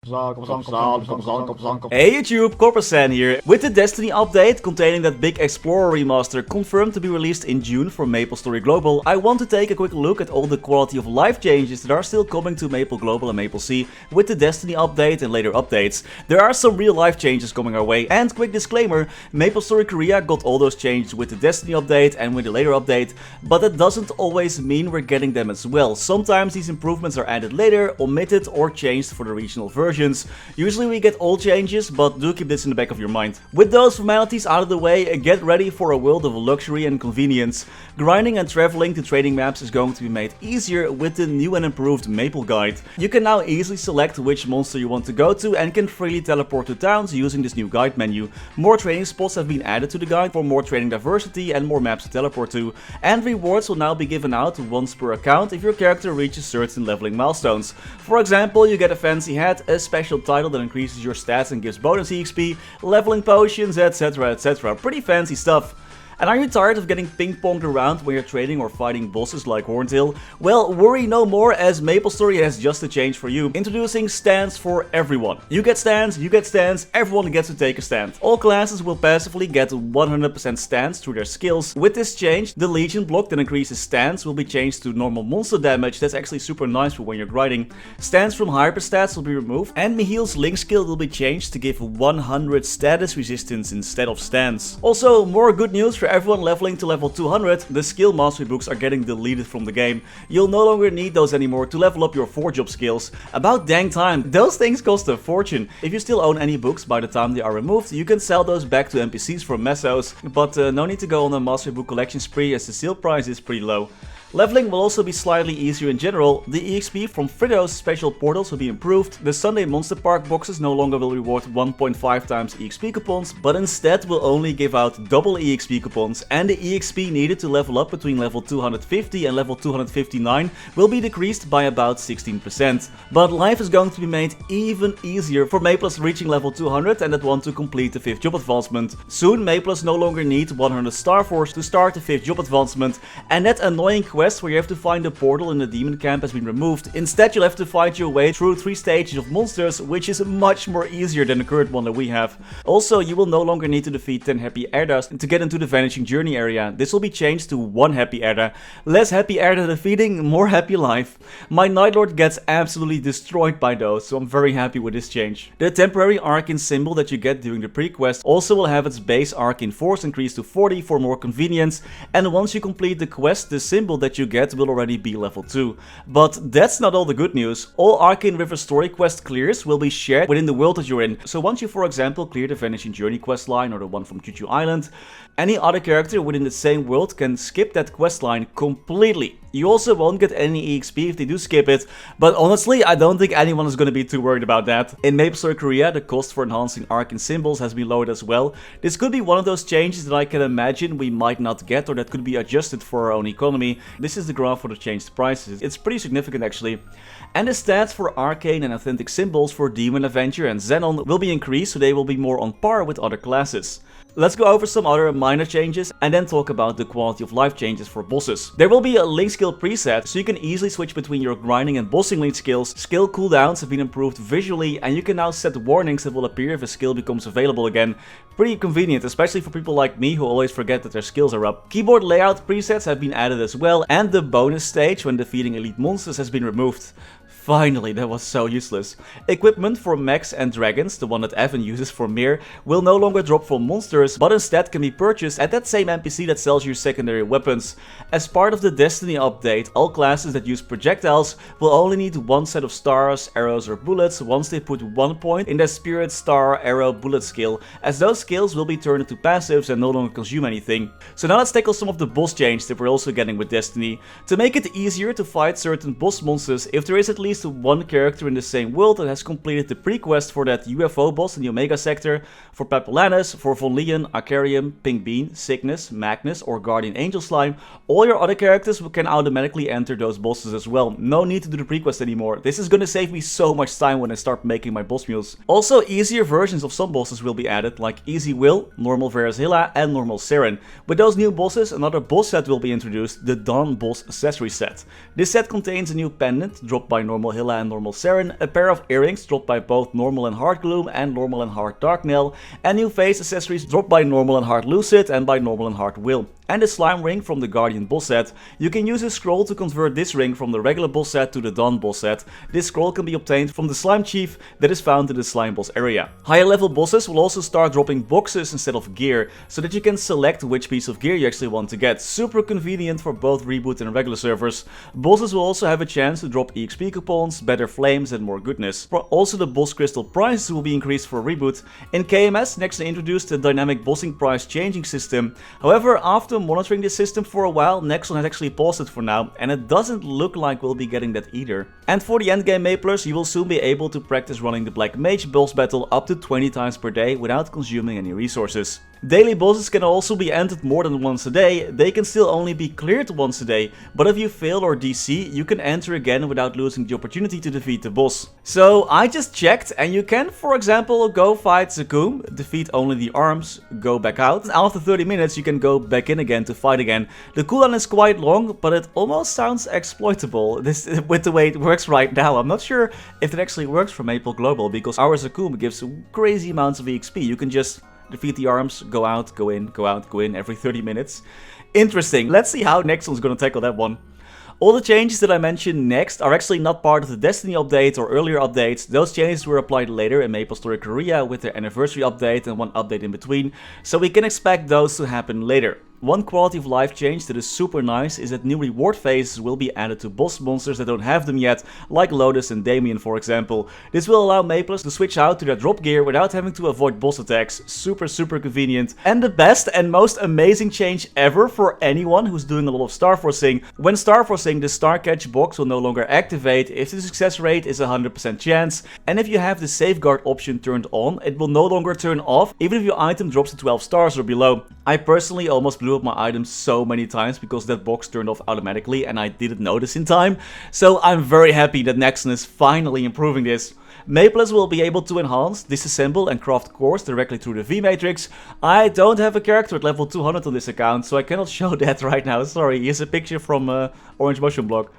Hey YouTube, Coppersan here, with the Destiny update containing that big Explorer remaster confirmed to be released in June for MapleStory Global. I want to take a quick look at all the quality of life changes that are still coming to Maple Global and MapleSea with the Destiny update and later updates. There are some real life changes coming our way, and quick disclaimer, MapleStory Korea got all those changes with the Destiny update and with the later update, but that doesn't always mean we're getting them as well. Sometimes these improvements are added later, omitted or changed for the regional versions. Usually we get all changes, but do keep this in the back of your mind. With those formalities out of the way, get ready for a world of luxury and convenience. Grinding and traveling to trading maps is going to be made easier with the new and improved Maple Guide. You can now easily select which monster you want to go to and can freely teleport to towns using this new guide menu. More trading spots have been added to the guide for more trading diversity and more maps to teleport to, and rewards will now be given out once per account if your character reaches certain leveling milestones. For example, you get a fancy hat, a special title that increases your stats and gives bonus EXP, leveling potions, etc, etc. Pretty fancy stuff. And are you tired of getting ping-ponged around when you're trading or fighting bosses like Horntail? Well, worry no more, as MapleStory has just a change for you. Introducing stands for everyone. You get stands, everyone gets to take a stand. All classes will passively get 100% stands through their skills. With this change, the Legion block that increases stands will be changed to normal monster damage. That's actually super nice for when you're grinding. Stands from hyperstats will be removed, and Michiel's Link skill will be changed to give 100 status resistance instead of stands. Also, more good news for everyone leveling to level 200, the skill mastery books are getting deleted from the game. You'll no longer need those anymore to level up your 4-job skills. About dang time, those things cost a fortune. If you still own any books by the time they are removed, you can sell those back to NPCs for mesos, but no need to go on a mastery book collection spree as the sale price is pretty low. Leveling will also be slightly easier in general. The EXP from Frito's special portals will be improved. The Sunday Monster Park boxes no longer will reward 1.5 times EXP coupons, but instead will only give out double EXP coupons, and the EXP needed to level up between level 250 and level 259 will be decreased by about 16%. But life is going to be made even easier for Maples reaching level 200 and that want to complete the 5th job advancement. Soon Maples no longer need 100 Star Force to start the 5th job advancement, and that annoying quest where you have to find a portal in the demon camp has been removed. Instead, you'll have to fight your way through 3 stages of monsters, which is much more easier than the current one that we have. Also, you will no longer need to defeat 10 happy Erdas to get into the Vanishing Journey area. This will be changed to 1 happy Erda. Less happy Erda defeating, more happy life. My Night Lord gets absolutely destroyed by those, so I'm very happy with this change. The temporary Arcane symbol that you get during the pre-quest also will have its base Arcane force increased to 40 for more convenience, and once you complete the quest, the symbol that you get will already be level 2. But that's not all the good news. All Arcane River story quest clears will be shared within the world that you're in. So once you, for example, clear the Vanishing Journey quest line or the one from Choo Choo Island, any other character within the same world can skip that quest line completely. You also won't get any EXP if they do skip it, but honestly, I don't think anyone is going to be too worried about that. In MapleStory Korea, the cost for enhancing Arcane symbols has been lowered as well. This could be one of those changes that I can imagine we might not get, or that could be adjusted for our own economy. This is the graph for the changed prices. It's pretty significant actually. And the stats for Arcane and Authentic symbols for Demon Avenger and Xenon will be increased, so they will be more on par with other classes. Let's go over some other minor changes and then talk about the quality of life changes for bosses. There will be a link skill preset, so you can easily switch between your grinding and bossing link skills. Skill cooldowns have been improved visually, and you can now set warnings that will appear if a skill becomes available again. Pretty convenient, especially for people like me who always forget that their skills are up. Keyboard layout presets have been added as well, and the bonus stage when defeating elite monsters has been removed. Finally, that was so useless. Equipment for mechs and dragons, the one that Evan uses for Mir, will no longer drop from monsters, but instead can be purchased at that same NPC that sells you secondary weapons. As part of the Destiny update, all classes that use projectiles will only need 1 set of stars, arrows or bullets once they put 1 point in their spirit, star, arrow, bullet skill, as those skills will be turned into passives and no longer consume anything. So now let's tackle some of the boss changes that we're also getting with Destiny. To make it easier to fight certain boss monsters, if there is at least 1 character in the same world that has completed the pre-quest for that UFO boss in the Omega sector, for Papulanus, for Von Leon, Acarium, Pink Bean, Cygnus, Magnus or Guardian Angel Slime, all your other characters can automatically enter those bosses as well. No need to do the pre-quest anymore. This is gonna save me so much time when I start making my boss mules. Also, easier versions of some bosses will be added, like Easy Will, Normal Verazilla and Normal Seren. With those new bosses, another boss set will be introduced, the Dawn Boss Accessory Set. This set contains a new pendant dropped by Normal normal Hilla and normal Saren, a pair of earrings dropped by both normal and hard Gloom and normal and hard Darknail, and new face accessories dropped by normal and hard Lucid and by normal and hard Will. And the slime ring from the Guardian boss set. You can use a scroll to convert this ring from the regular boss set to the Dawn boss set. This scroll can be obtained from the slime chief that is found in the slime boss area. Higher level bosses will also start dropping boxes instead of gear, so that you can select which piece of gear you actually want to get. Super convenient for both reboot and regular servers. Bosses will also have a chance to drop EXP coupons, better flames and more goodness. Also the boss crystal prices will be increased for reboot. In KMS, Nexon introduced a dynamic bossing price changing system. However, after monitoring this system for a while, Nexon has actually paused it for now, and it doesn't look like we'll be getting that either. And for the endgame Maplers, you will soon be able to practice running the Black Mage boss battle up to 20 times per day without consuming any resources. Daily bosses can also be entered more than once a day. They can still only be cleared once a day, but if you fail or DC, you can enter again without losing the opportunity to defeat the boss. So I just checked, and you can, for example, go fight Zakum, defeat only the arms, go back out, and after 30 minutes you can go back in again to fight again. The cooldown is quite long, but it almost sounds exploitable with the way it works right now. I'm not sure if it actually works for Maple Global, because our Zakum gives crazy amounts of EXP. You can just defeat the arms, go out, go in, go out, go in every 30 minutes. Interesting. Let's see how Nexon's gonna tackle that one. All the changes that I mentioned next are actually not part of the Destiny update or earlier updates. Those changes were applied later in MapleStory Korea with their anniversary update and one update in between, so we can expect those to happen later. One quality of life change that is super nice is that new reward phases will be added to boss monsters that don't have them yet, like Lotus and Damien for example. This will allow Maplers to switch out to their drop gear without having to avoid boss attacks. Super convenient. And the best and most amazing change ever for anyone who's doing a lot of star forcing. When star forcing, the star catch box will no longer activate if the success rate is 100% chance, and if you have the safeguard option turned on, it will no longer turn off even if your item drops to 12 stars or below. I personally almost blew up my items so many times because that box turned off automatically and I didn't notice in time, so I'm very happy that Nexon is finally improving this. Maplers will be able to enhance, disassemble and craft cores directly through the V-Matrix. I don't have a character at level 200 on this account, so I cannot show that right now, sorry. Here's a picture from Orange Mushroom Block.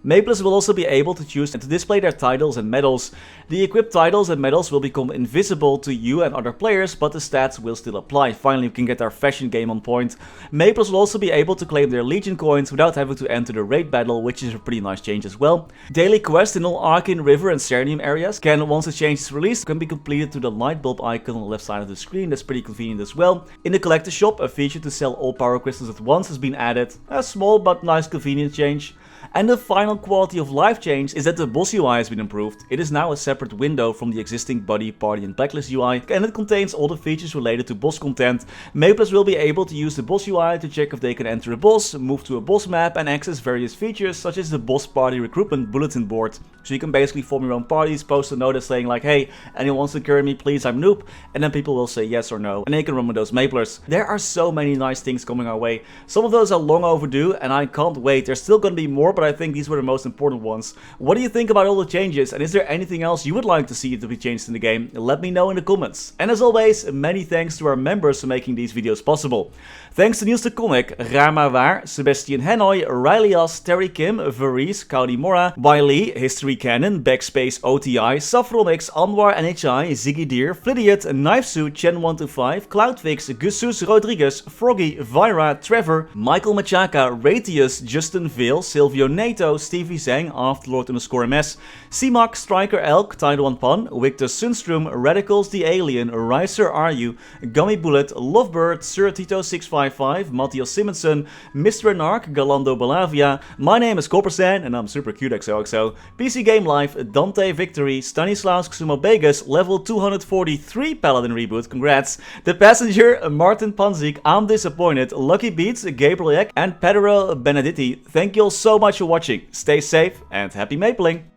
Maplers will also be able to choose and to display their titles and medals. The equipped titles and medals will become invisible to you and other players, but the stats will still apply. Finally, we can get our fashion game on point. Maplers will also be able to claim their Legion coins without having to enter the raid battle, which is a pretty nice change as well. Daily quests in all Arcane River and Serenium areas can, once the change is released, can be completed to the light bulb icon on the left side of the screen. That's pretty convenient as well. In the collector shop, a feature to sell all power crystals at once has been added. A small but nice convenient change. And the final quality of life change is that the boss UI has been improved. It is now a separate window from the existing Buddy, Party and Blacklist UI, and it contains all the features related to boss content. Maplers will be able to use the boss UI to check if they can enter a boss, move to a boss map and access various features such as the boss party recruitment bulletin board. So you can basically form your own parties, post a notice saying like, hey, anyone wants to carry me, please, I'm noob, and then people will say yes or no, and then you can run with those Maplers. There are so many nice things coming our way. Some of those are long overdue and I can't wait. There's still gonna be more, but I think these were the most important ones. What do you think about all the changes, and is there anything else you would like to see to be changed in the game? Let me know in the comments. And as always, many thanks to our members for making these videos possible. Thanks to Niels de Coninck, Raar maar waar, Sebastian, Hanoy, Ryalias, Terry Kim, Vareese, Cody Mora, Wiley, Historycanon, BackSpaceOTI, Saffronyx, Anwar, NHI, Ziggy Deer, Flidiot, Knifesuit, Chen125, Cloudfix, Gusus Rodriguez, Froggy, Vira, Trevor, Michael Machaka, Ratius, Justin Vale, Silvio Nato, Stevie Zhang, Afterlord_MS, ceemak, Striker Elk, Taiwan Pan, Victor Sunstrom, Radicals the Alien, Riser RU, Gummy Bullet, Lovebird, Sir Tito 655, Mathias Simonsson, Mr. Anarch, Galando Balavia. My name is Coppersan and I'm super cute XOXO. PC Game Life, Dante Victory, Stanislaus Xumo Begas, level 243 Paladin reboot, congrats. The Passenger, Martin Panzik, I'm Disappointed, Lucky Beats, Gabriel Ek, and Pedro Benedetti. Thank you all so much for watching. Stay safe and happy mapling!